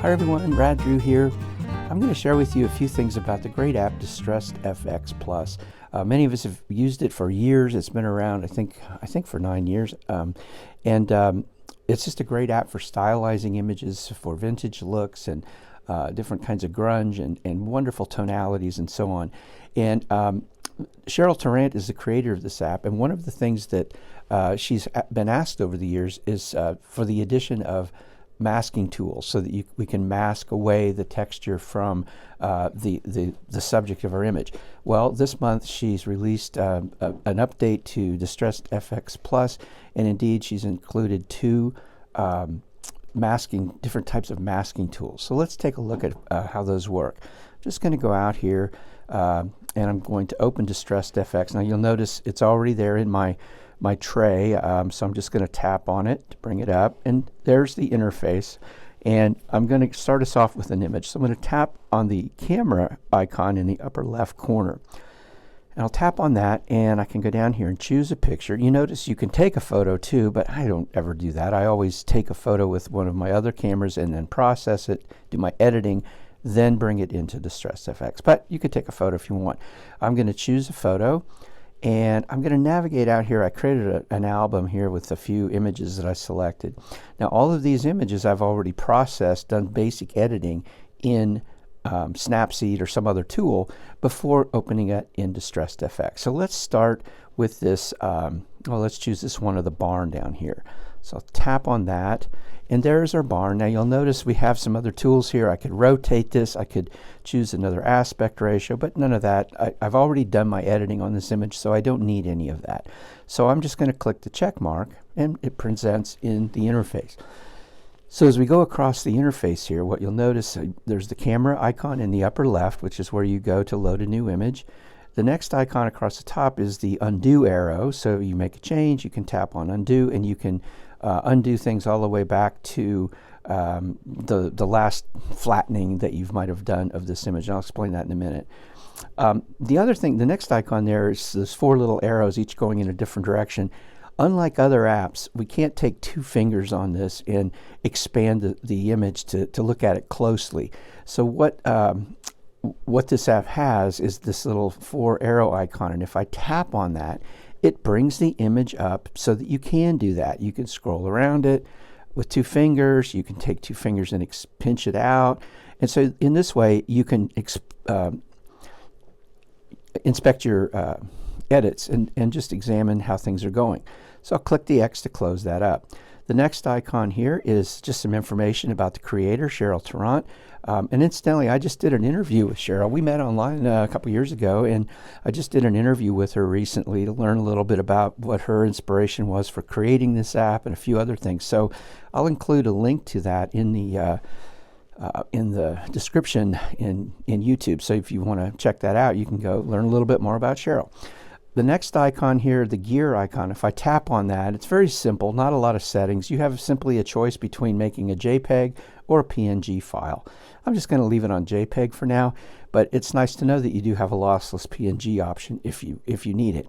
Hi everyone, Brad Drew here. I'm going to share with you a few things about the great app Distressed FX Plus. Many of us have used it for years. It's been around, I think for 9 years, and it's just a great app for stylizing images, for vintage looks and different kinds of grunge and wonderful tonalities and so on. And Cheryl Tarrant is the creator of this app, and one of the things that she's been asked over the years is for the addition of masking tools so that we can mask away the texture from the subject of our image. Well, this month she's released an update to Distressed FX Plus, and indeed she's included two different types of masking tools. So let's take a look at how those work. I'm just going to go out here and I'm going to open Distressed FX. Now you'll notice it's already there in my tray, so I'm just going to tap on it to bring it up, and there's the interface. And I'm going to start us off with an image. So I'm going to tap on the camera icon in the upper left corner. And I'll tap on that, and I can go down here and choose a picture. You notice you can take a photo too, but I don't ever do that. I always take a photo with one of my other cameras and then process it, do my editing, then bring it into Distressed FX. But you could take a photo if you want. I'm going to choose a photo, and I'm going to navigate out here. I created an album here with a few images that I selected. Now all of these images I've already processed, done basic editing in Snapseed or some other tool before opening it in Distressed FX. So let's start with this, let's choose this one of the barn down here. So I'll tap on that, and there's our barn. Now you'll notice we have some other tools here. I could rotate this, I could choose another aspect ratio, but none of that. I've already done my editing on this image, so I don't need any of that. So I'm just going to click the check mark, and it presents in the interface. So as we go across the interface here, what you'll notice, there's the camera icon in the upper left, which is where you go to load a new image. The next icon across the top is the undo arrow. So you make a change, you can tap on undo, and you can undo things all the way back to the last flattening that you might have done of this image. And I'll explain that in a minute. The other thing, the next icon there is those four little arrows, each going in a different direction. Unlike other apps, we can't take two fingers on this and expand the image to look at it closely. So what this app has is this little four arrow icon, and if I tap on that, it brings the image up so that you can do that. You can scroll around it with two fingers. You can take two fingers and pinch it out. And so in this way, you can inspect your edits and just examine how things are going. So I'll click the X to close that up. The next icon here is just some information about the creator, Cheryl Tarrant. And incidentally, I just did an interview with Cheryl. We met online a couple years ago, and I just did an interview with her recently to learn a little bit about what her inspiration was for creating this app and a few other things. So I'll include a link to that in the description in YouTube. So if you want to check that out, you can go learn a little bit more about Cheryl. The next icon here, the gear icon, if I tap on that, it's very simple, not a lot of settings. You have simply a choice between making a JPEG or a PNG file. I'm just going to leave it on JPEG for now, but it's nice to know that you do have a lossless PNG option if you need it.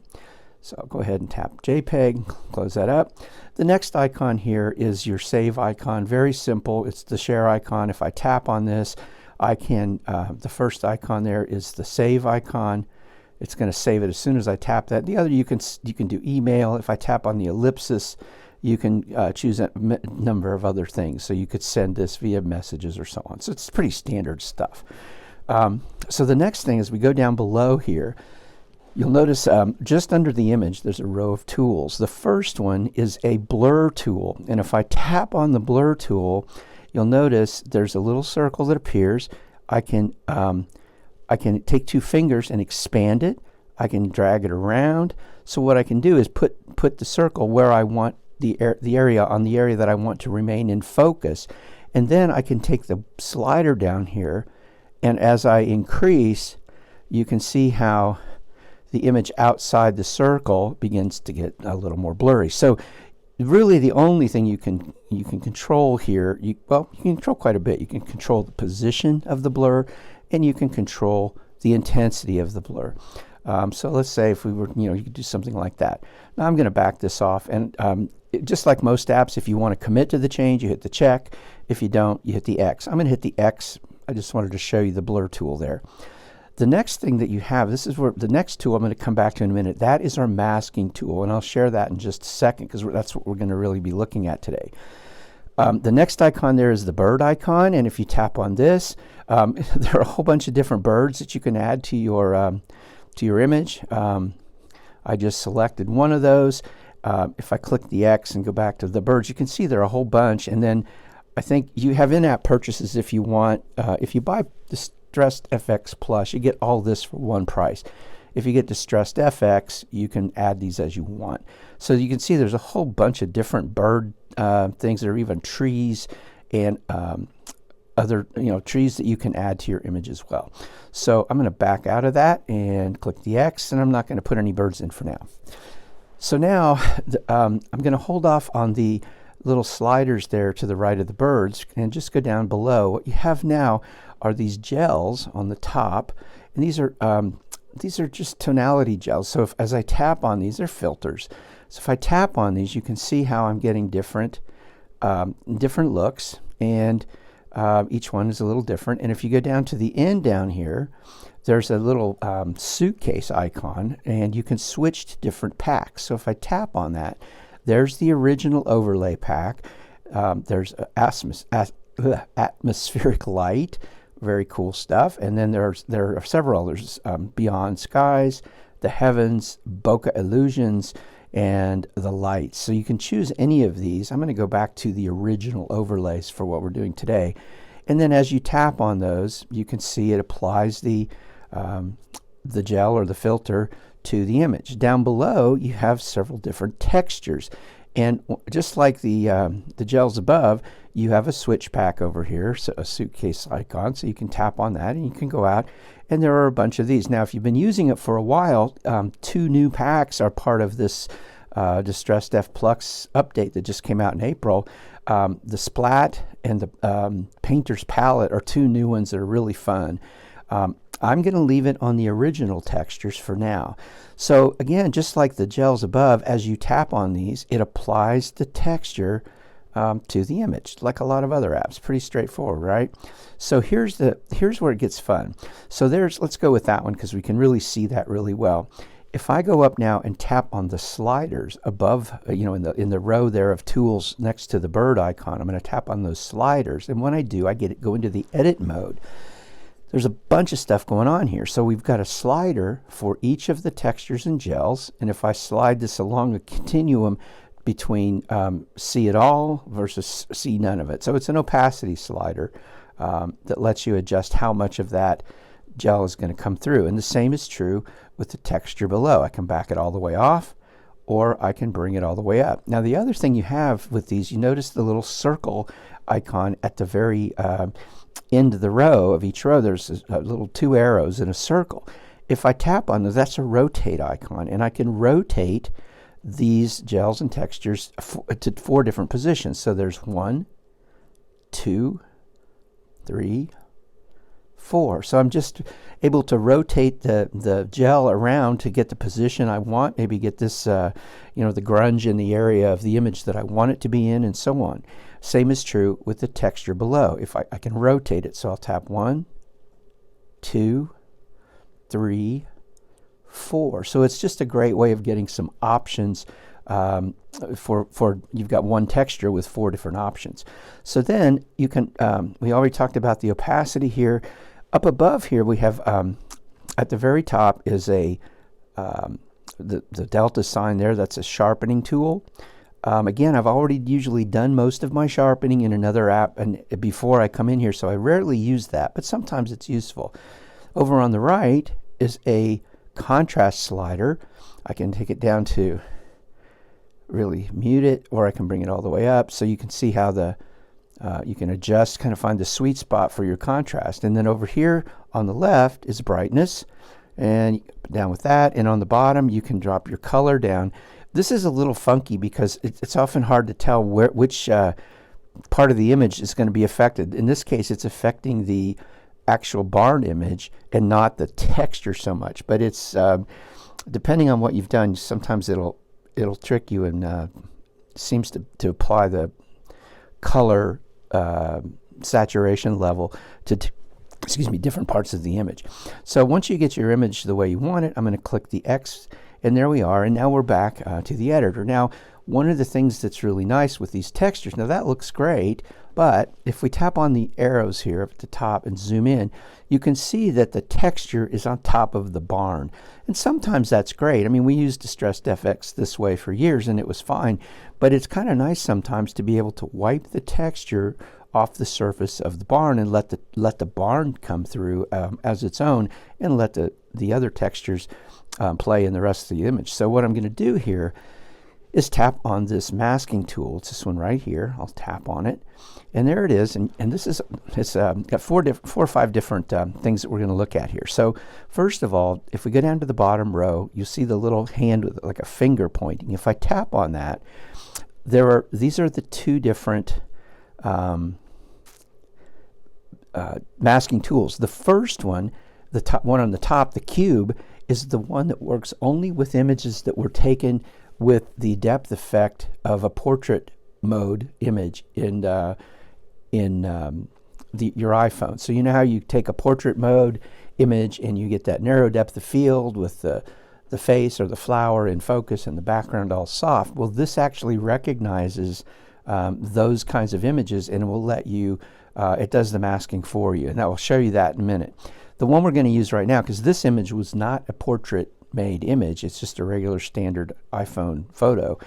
So I'll go ahead and tap JPEG, close that up. The next icon here is your save icon. Very simple. It's the share icon. If I tap on this, I can, the first icon there is the save icon. It's going to save it as soon as I tap that. The other, you can do email. If I tap on the ellipsis, you can choose a number of other things. So you could send this via messages or so on. So it's pretty standard stuff. So the next thing is we go down below here. You'll notice just under the image, there's a row of tools. The first one is a blur tool. And if I tap on the blur tool, you'll notice there's a little circle that appears. I can take two fingers and expand it. I can drag it around. So what I can do is put the circle where I want the area that I want to remain in focus. And then I can take the slider down here, and as I increase, you can see how the image outside the circle begins to get a little more blurry. So really the only thing you can control here, you can control quite a bit. You can control the position of the blur, and you can control the intensity of the blur. So let's say if we were, you could do something like that. Now I'm going to back this off, and just like most apps, if you want to commit to the change, you hit the check. If you don't, you hit the X. I'm going to hit the X. I just wanted to show you the blur tool there. The next thing that you have, this is where the next tool I'm going to come back to in a minute, that is our masking tool, and I'll share that in just a second because that's what we're going to really be looking at today. The next icon there is the bird icon, and if you tap on this, there are a whole bunch of different birds that you can add to your image. I just selected one of those. If I click the X and go back to the birds, you can see there are a whole bunch, and then I think you have in-app purchases if you want. If you buy Distressed FX Plus, you get all this for one price. If you get Distressed FX, you can add these as you want. So you can see there's a whole bunch of different bird things. There are even trees and other trees that you can add to your image as well. So I'm going to back out of that and click the X, and I'm not going to put any birds in for now. So now I'm going to hold off on the little sliders there to the right of the birds and just go down below. What you have now are these gels on the top, and these are just tonality gels. So as I tap on these, they're filters. So if I tap on these, you can see how I'm getting different looks, and each one is a little different. And if you go down to the end down here, there's a little suitcase icon, and you can switch to different packs. So if I tap on that, there's the original overlay pack. There's atmospheric light, very cool stuff. And then there are several others, Beyond Skies, the Heavens, Bokeh Illusions, and the Lights. So you can choose any of these. I'm going to go back to the original overlays for what we're doing today. And then as you tap on those, you can see it applies the gel or the filter to the image. Down below, you have several different textures. And just like the gels above, you have a switch pack over here, so a suitcase icon, so you can tap on that and you can go out, and there are a bunch of these. Now, if you've been using it for a while, 2 new packs are part of this Distressed F Plus update that just came out in April. The Splat and the Painter's Palette are 2 new ones that are really fun. I'm going to leave it on the original textures for now. So again, just like the gels above, as you tap on these, it applies the texture to the image, like a lot of other apps. Pretty straightforward, right? So here's where it gets fun. So let's go with that one because we can really see that really well. If I go up now and tap on the sliders above, in the row there of tools next to the bird icon, I'm going to tap on those sliders, and when I do, I go into the edit mode. There's a bunch of stuff going on here. So we've got a slider for each of the textures and gels, and if I slide this along a continuum between see it all versus see none of it. So it's an opacity slider that lets you adjust how much of that gel is going to come through. And the same is true with the texture below. I can back it all the way off, or I can bring it all the way up. Now the other thing you have with these, you notice the little circle icon at the very end of the row of each row. There's a little 2 arrows in a circle. If I tap on those, that's a rotate icon, and I can rotate these gels and textures to 4 different positions. So there's 1, 2, 3, 4. So I'm just able to rotate the gel around to get the position I want, maybe get this, the grunge in the area of the image that I want it to be in, and so on. Same is true with the texture below. If I can rotate it, so I'll tap 1, 2, 3, 4. So it's just a great way of getting some options for you've got one texture with 4 different options. So then you can, we already talked about the opacity here. Up above here we have, at the very top is the delta sign there. That's a sharpening tool. Again, I've already usually done most of my sharpening in another app and before I come in here, so I rarely use that, but sometimes it's useful. Over on the right is a contrast slider. I can take it down to really mute it, or I can bring it all the way up, so you can see how you can adjust, kind of find the sweet spot for your contrast. And then over here on the left is brightness, and down with that, and on the bottom you can drop your color down. This is a little funky because it's often hard to tell which part of the image is going to be affected. In this case, it's affecting the actual barn image and not the texture so much. But it's depending on what you've done, sometimes it'll trick you and seems to apply the color saturation level to excuse me, different parts of the image. So once you get your image the way you want it, I'm going to click the X, and there we are. And now we're back to the editor. Now, one of the things that's really nice with these textures, now that looks great, but if we tap on the arrows here at the top and zoom in, you can see that the texture is on top of the barn. And sometimes that's great. I mean, we used DistressedFX this way for years and it was fine, but it's kind of nice sometimes to be able to wipe the texture off the surface of the barn and let the barn come through as its own, and let the other textures play in the rest of the image. So what I'm going to do here is tap on this masking tool. It's this one right here. I'll tap on it, and there it is. And this is, it's got four or five different things that we're going to look at here. So first of all, if we go down to the bottom row, you see the little hand with like a finger pointing. If I tap on that, these are the two different masking tools. The first one, the top one on the top, the cube, is the one that works only with images that were taken with the depth effect of a portrait mode image in your iPhone. So you know how you take a portrait mode image and you get that narrow depth of field with the face or the flower in focus and the background all soft. Well, this actually recognizes those kinds of images, and it will let you, it does the masking for you. And I will show you that in a minute. The one we're going to use right now, because this image was not a portrait made image, it's just a regular standard iPhone photo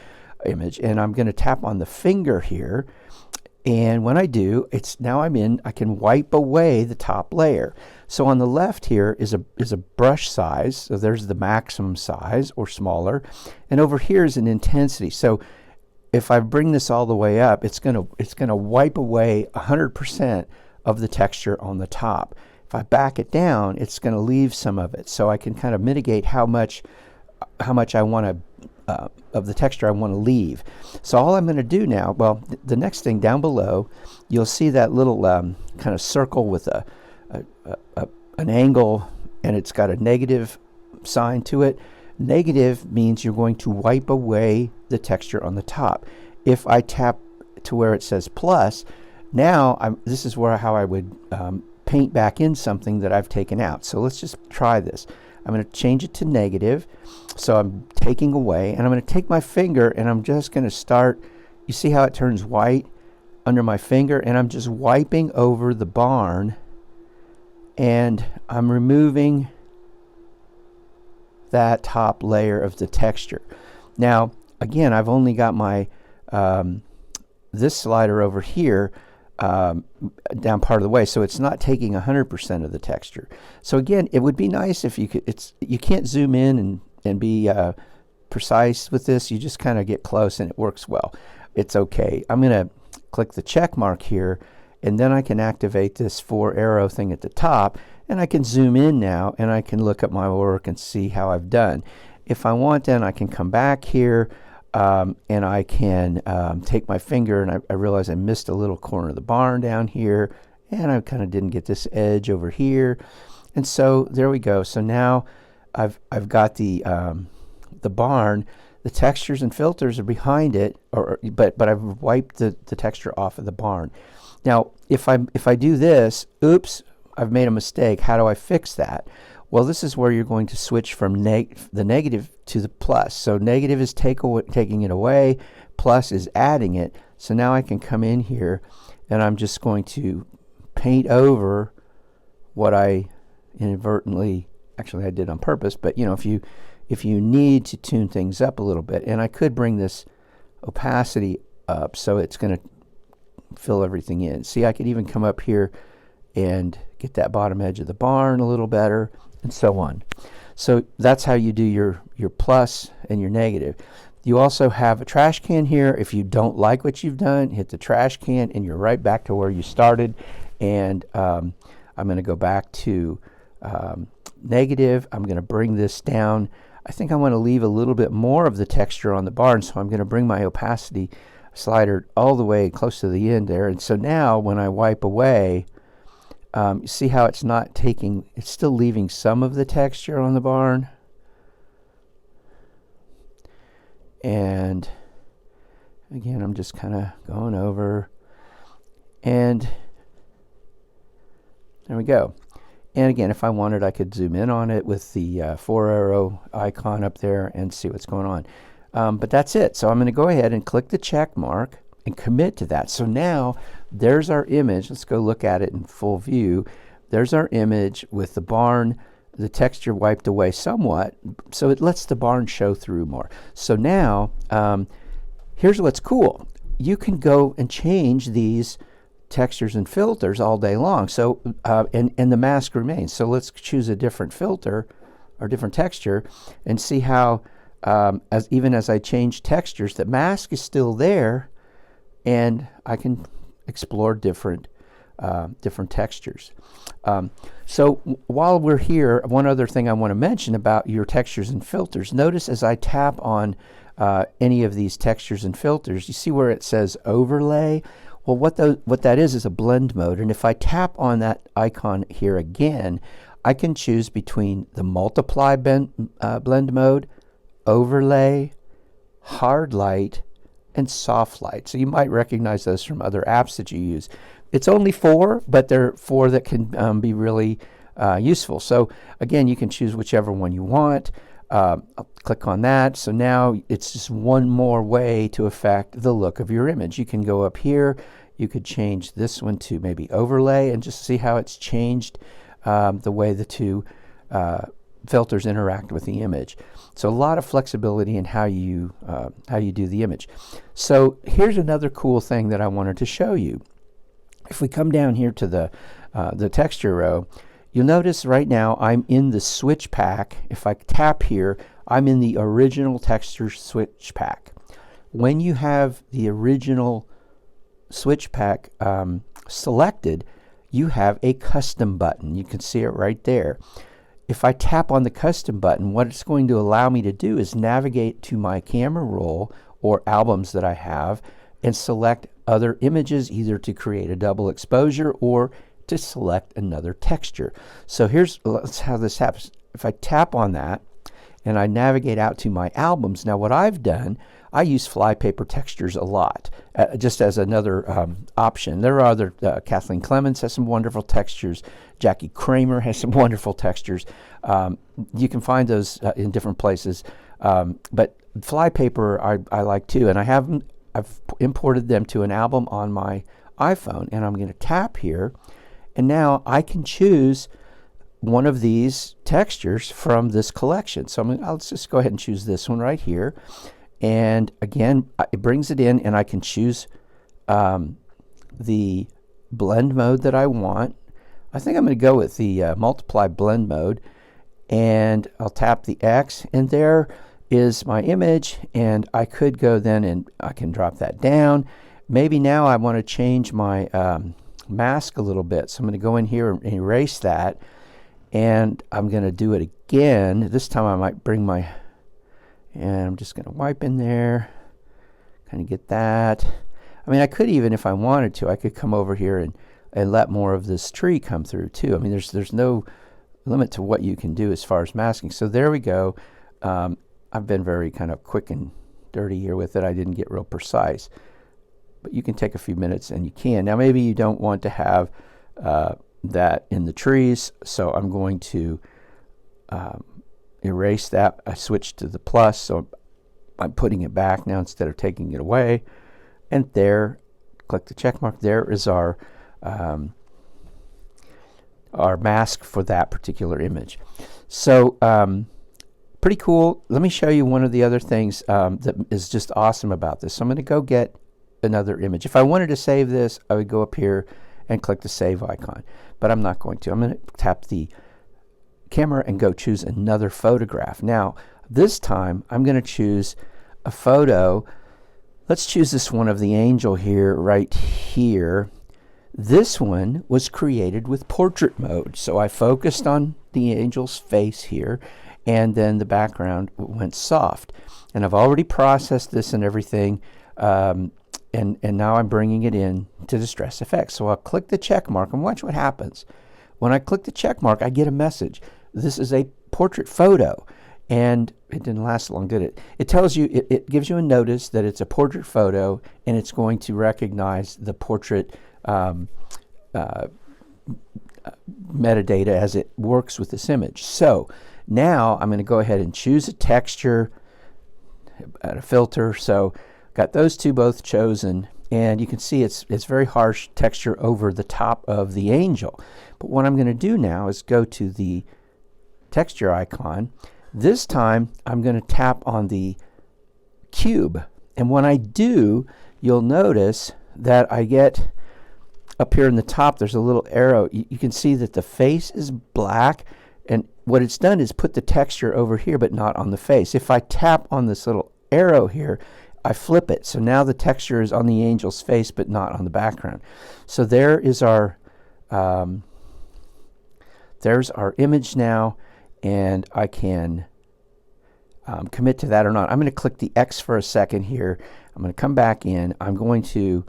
image, and I'm going to tap on the finger here, and when I do, it's now I can wipe away the top layer. So on the left here is a brush size, so there's the maximum size or smaller, and over here is an intensity. So if I bring this all the way up, it's going to wipe away 100% of the texture on the top. If I back it down, it's going to leave some of it, so I can kind of mitigate how much I want to of the texture I want to leave. So all I'm going to do now, well, the next thing down below, you'll see that little kind of circle with an angle, and it's got a negative sign to it. Negative means you're going to wipe away the texture on the top. If I tap to where it says plus, now this is how I would paint back in something that I've taken out. So let's just try this. I'm going to change it to negative, so I'm taking away, and I'm going to take my finger and I'm just going to start, you see how it turns white under my finger, and I'm just wiping over the barn, and I'm removing that top layer of the texture. Now again, I've only got my this slider over here down part of the way, so it's not taking 100% of the texture. So again, it would be nice if you could, you can't zoom in and be precise with this. You just kind of get close and it works well. It's okay. I'm going to click the check mark here, and then I can activate this 4 arrow thing at the top, and I can zoom in now and I can look at my work and see how I've done. If I want, then I can come back here and I can take my finger, and I realize I missed a little corner of the barn down here, and I kind of didn't get this edge over here, and so there we go. So now I've got the barn. The textures and filters are behind it, but I've wiped the texture off of the barn. Now if I do this, oops, I've made a mistake. How do I fix that? Well, this is where you're going to switch from the negative to the plus. So negative is taking it away, plus is adding it. So now I can come in here and I'm just going to paint over what I inadvertently, actually I did on purpose, but you know, if you need to tune things up a little bit, and I could bring this opacity up so it's going to fill everything in. See, I could even come up here and get that bottom edge of the barn a little better, and so on. So that's how you do your plus and your negative. You also have a trash can here. If you don't like what you've done, hit the trash can and you're right back to where you started. And I'm going to go back to negative. I'm going to bring this down. I think I want to leave a little bit more of the texture on the barn, so I'm going to bring my opacity slider all the way close to the end there. And so now when I wipe away, you see how it's not taking, it's still leaving some of the texture on the barn. And Again, I'm just kind of going over, and there we go. And again, if I wanted, I could zoom in on it with the 4-arrow icon up there and see what's going on. But that's it. So I'm going to go ahead and click the check mark and commit to that. So now there's our image. Let's go look at it in full view. There's our image with the barn, the texture wiped away somewhat, so it lets the barn show through more. So now, here's what's cool. You can go and change these textures and filters all day long. So, and the mask remains. So let's choose a different filter or different texture and see how, even as I change textures, the mask is still there, and I can explore different textures. So while we're here, one other thing I want to mention about your textures and filters. Notice as I tap on any of these textures and filters, you see where it says overlay? Well, what that is a blend mode. And if I tap on that icon here again, I can choose between the multiply blend mode, overlay, hard light, and soft light. So you might recognize those from other apps that you use. It's only 4, but there are 4 that can be really useful. So again, you can choose whichever one you want. I'll click on that. So now it's just one more way to affect the look of your image. You can go up here. You could change this one to maybe overlay and just see how it's changed the way the two filters interact with the image. So a lot of flexibility in how you do the image. So here's another cool thing that I wanted to show you. If we come down here to the texture row, you'll notice right now I'm in the switch pack. If I tap here, I'm in the original texture switch pack. When you have the original switch pack selected, you have a custom button. You can see it right there. If I tap on the custom button, what it's going to allow me to do is navigate to my camera roll or albums that I have and select other images, either to create a double exposure or to select another texture. So let's how this happens. If I tap on that and I navigate out to my albums, now what I've done, I use flypaper textures a lot, just as another option. There are other, Kathleen Clemens has some wonderful textures. Jackie Kramer has some wonderful textures. You can find those in different places. But flypaper I like too, and I've imported them to an album on my iPhone, and I'm going to tap here, and now I can choose one of these textures from this collection. So I'll just go ahead and choose this one right here. And again, it brings it in, and I can choose the blend mode that I want. I think I'm going to go with the multiply blend mode, and I'll tap the X, and there is my image, and I could go then and I can drop that down. Maybe now I want to change my mask a little bit, so I'm going to go in here and erase that, and I'm going to do it again. This time I might bring my, and I'm just going to wipe in there, kind of get that. I mean, I could even, if I wanted to, I could come over here and let more of this tree come through too. I mean, there's no limit to what you can do as far as masking. So there we go. I've been very kind of quick and dirty here with it. I didn't get real precise, but you can take a few minutes and you can. Now maybe you don't want to have that in the trees, so I'm going to erase that. I switched to the plus, so I'm putting it back now instead of taking it away. And there, click the check mark. There is our mask for that particular image. So pretty cool. Let me show you one of the other things that is just awesome about this. So I'm going to go get another image. If I wanted to save this, I would go up here and click the save icon, but I'm not going to. I'm going to tap the camera and go choose another photograph. Now this time I'm going to choose a photo. Let's choose this one of the angel here, right here. This one was created with portrait mode, so I focused on the angel's face here, and then the background went soft. And I've already processed this and everything, and now I'm bringing it in to Distress Effects. So I'll click the check mark and watch what happens. When I click the check mark, I get a message. This is a portrait photo, and it didn't last long, did it? It tells you, it gives you a notice that it's a portrait photo, and it's going to recognize the portrait metadata as it works with this image. So now I'm going to go ahead and choose a texture, add a filter. So got those two both chosen, and you can see it's very harsh texture over the top of the angel. But what I'm going to do now is go to the texture icon. This time I'm going to tap on the cube, and when I do, you'll notice that I get up here in the top, there's a little arrow. You can see that the face is black, and what it's done is put the texture over here but not on the face. If I tap on this little arrow here, I flip it, so now the texture is on the angel's face but not on the background. So there is our there's our image now, and I can commit to that or not. I'm going to click the X for a second here. I'm going to come back in. I'm going to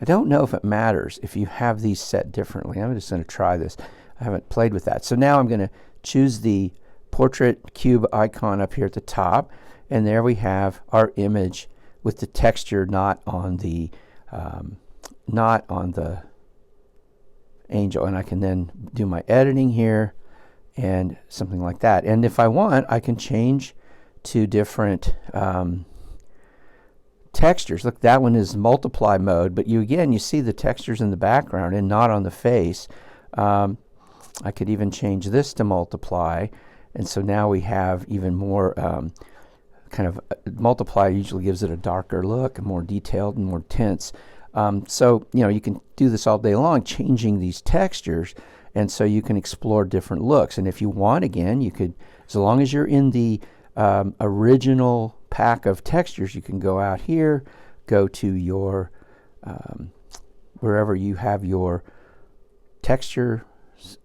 I don't know if it matters if you have these set differently. I'm just going to try this. I haven't played with that. So now I'm going to choose the portrait cube icon up here at the top, and there we have our image with the texture not on the angel. And I can then do my editing here and something like that. And if I want, I can change to different textures. Look, that one is multiply mode, but you see the textures in the background and not on the face. I could even change this to multiply, and so now we have even more kind of multiply usually gives it a darker look, more detailed and more tense. So you can do this all day long, changing these textures, and so you can explore different looks. And if you want, again, you could, as long as you're in the original pack of textures, you can go out here, go to your wherever you have your texture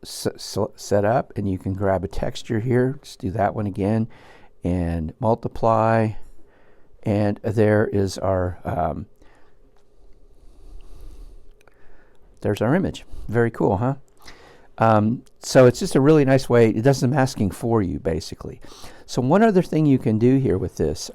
set up, and you can grab a texture here. Let's do that one again and multiply, and there is our there's our image. Very cool, huh? So it's just a really nice way. It does the masking for you, basically. So one other thing you can do here with this,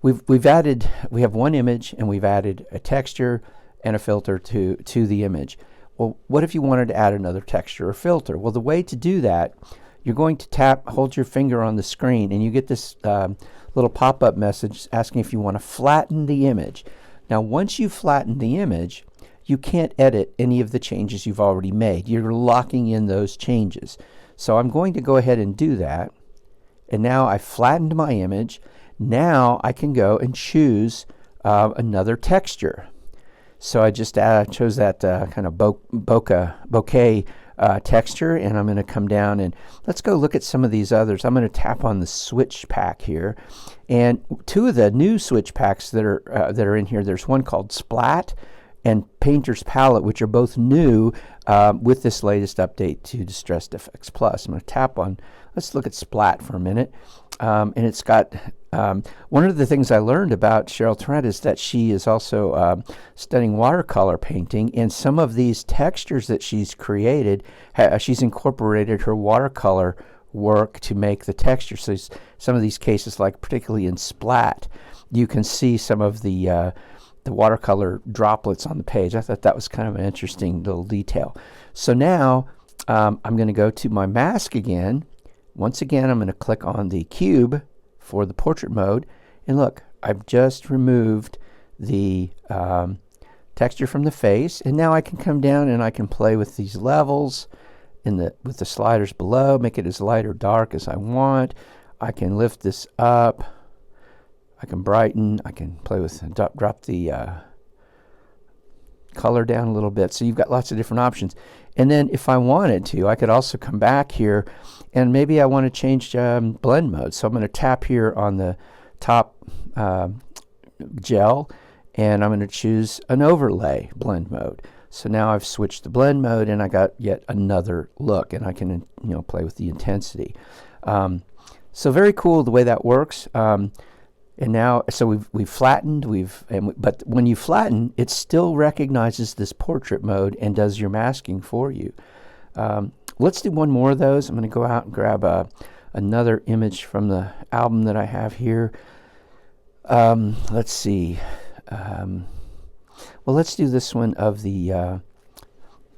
we have one image, and we've added a texture and a filter to the image. Well, what if you wanted to add another texture or filter? Well, the way to do that, you're going to hold your finger on the screen, and you get this little pop-up message asking if you want to flatten the image. Now, once you flatten the image, you can't edit any of the changes you've already made. You're locking in those changes. So I'm going to go ahead and do that. And now I flattened my image. Now I can go and choose another texture. So I just chose that kind of bokeh texture, and I'm going to come down and let's go look at some of these others. I'm going to tap on the switch pack here, and two of the new switch packs that are in here. There's one called Splat and Painter's Palette, which are both new with this latest update to Distress FX Plus. I'm going to tap on, let's look at Splat for a minute. And it's got, one of the things I learned about Cheryl Trent is that she is also studying watercolor painting, and some of these textures that she's created, she's incorporated her watercolor work to make the texture. So some of these cases, like particularly in Splat, you can see some of the watercolor droplets on the page. I thought that was kind of an interesting little detail. So now I'm going to go to my mask again. Once again, I'm going to click on the cube for the portrait mode, and look, I've just removed the texture from the face, and now I can come down and I can play with these levels with the sliders below, make it as light or dark as I want. I can lift this up, I can brighten, I can play with, drop the color down a little bit. So you've got lots of different options. And then if I wanted to, I could also come back here, and maybe I want to change blend mode. So I'm going to tap here on the top gel, and I'm going to choose an overlay blend mode. So now I've switched to blend mode, and I got yet another look, and I can play with the intensity. So very cool the way that works. And now, so we've flattened, but when you flatten, it still recognizes this portrait mode and does your masking for you. let's do one more of those. I'm going to go out and grab another image from the album that I have here. Let's see. Well, let's do this one of the,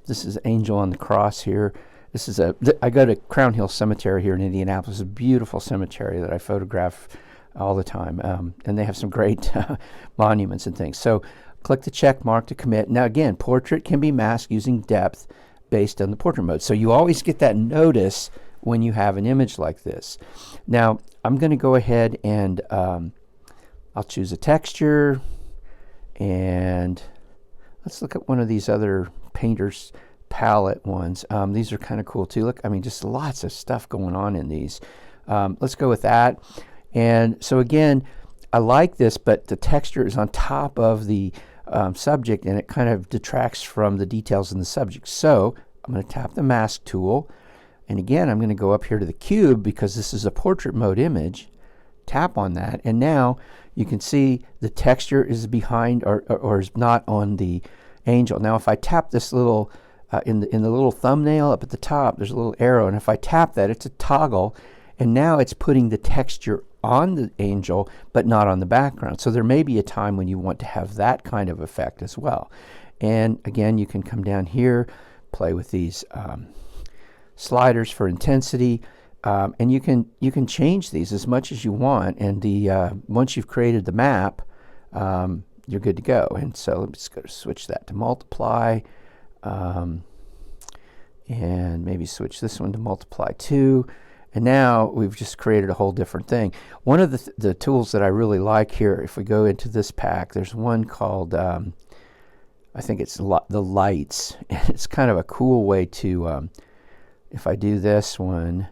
this is Angel on the Cross here. This is I go to Crown Hill Cemetery here in Indianapolis. It's a beautiful cemetery that I photograph all the time. And they have some great monuments and things. So click the check mark to commit. Now again, portrait can be masked using depth based on the portrait mode. So you always get that notice when you have an image like this. Now I'm going to go ahead and I'll choose a texture, and let's look at one of these other painters palette ones. These are kind of cool too. Look, I mean, just lots of stuff going on in these. Let's go with that. And so again, I like this, but the texture is on top of the subject, and it kind of detracts from the details in the subject. So I'm going to tap the mask tool, and again I'm going to go up here to the cube because this is a portrait mode image. Tap on that, and now you can see the texture is behind or is not on the angel. Now if I tap this little in the little thumbnail up at the top, there's a little arrow, and if I tap that, it's a toggle, and now it's putting the texture on the angel but not on the background. So there may be a time when you want to have that kind of effect as well. And again, you can come down here, play with these sliders for intensity, and you can change these as much as you want, and once you've created the map, you're good to go. And so let me just go to switch that to multiply, and maybe switch this one to multiply 2. And now we've just created a whole different thing. One of the tools that I really like here, if we go into this pack, there's one called, I think it's the lights. It's kind of a cool way to, if I do this one,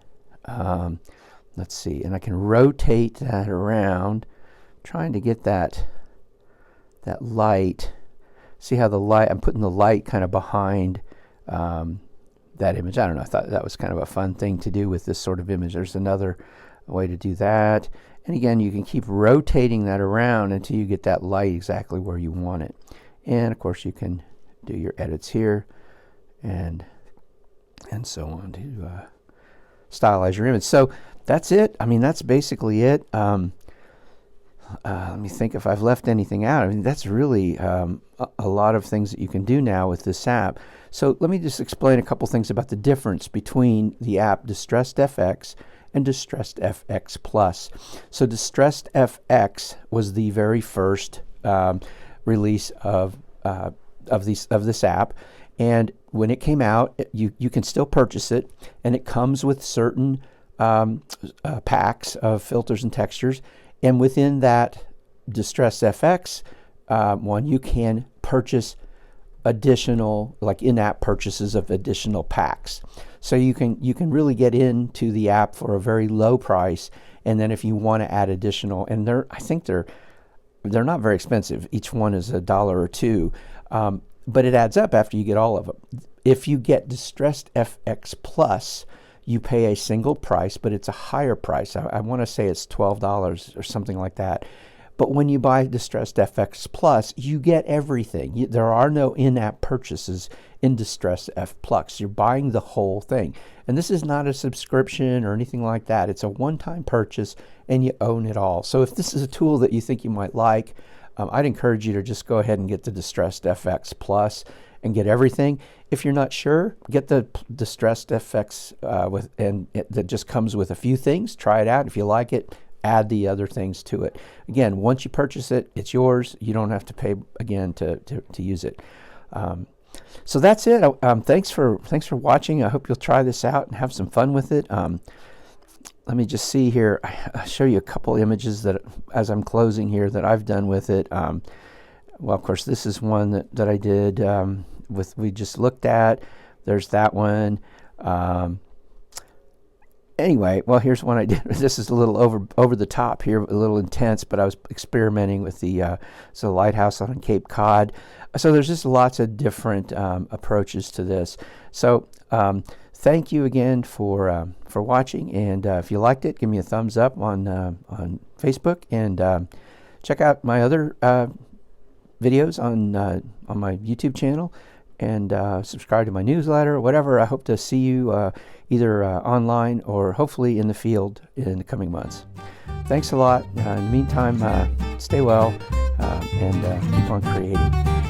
let's see, and I can rotate that around, trying to get that light. See how the light, I'm putting the light kind of behind that image. I don't know, I thought that was kind of a fun thing to do with this sort of image. There's another way to do that. And again, you can keep rotating that around until you get that light exactly where you want it. And of course you can do your edits here and so on to stylize your image. So that's it. I mean, that's basically it. Let me think if I've left anything out. I mean, that's really a lot of things that you can do now with this app. So let me just explain a couple things about the difference between the app Distressed FX and Distressed FX Plus. So Distressed FX was the very first release of this app, and when it came out, you can still purchase it, and it comes with certain packs of filters and textures. And within that Distressed FX one, you can purchase additional, like in-app purchases of additional packs. So you can really get into the app for a very low price, and then if you want to add additional, and I think they're not very expensive. Each one is $1 or $2, but it adds up after you get all of them. If you get Distressed FX Plus, you pay a single price, but it's a higher price. I want to say it's $12 or something like that. But when you buy Distressed FX Plus, you get everything. There are no in-app purchases in Distressed F Plus. You're buying the whole thing. And this is not a subscription or anything like that. It's a one-time purchase, and you own it all. So if this is a tool that you think you might like, I'd encourage you to just go ahead and get the Distressed FX Plus and get everything. If you're not sure, get the Distressed FX that just comes with a few things. Try it out. If you like it, add the other things to it. Again, once you purchase it, it's yours. You don't have to pay again to use it. So that's it. Thanks for watching. I hope you'll try this out and have some fun with it. Let me just see here. I'll show you a couple images that, as I'm closing here, that I've done with it. Well, of course, this is one that I did we just looked at. There's that one. Anyway, well, here's one I did. This is a little over the top here, a little intense, but I was experimenting with the lighthouse on Cape Cod. So there's just lots of different approaches to this. So thank you again for watching, and if you liked it, give me a thumbs up on Facebook, and check out my other videos on my YouTube channel. and subscribe to my newsletter, whatever. I hope to see you either online or hopefully in the field in the coming months. Thanks a lot. In the meantime, stay well and keep on creating.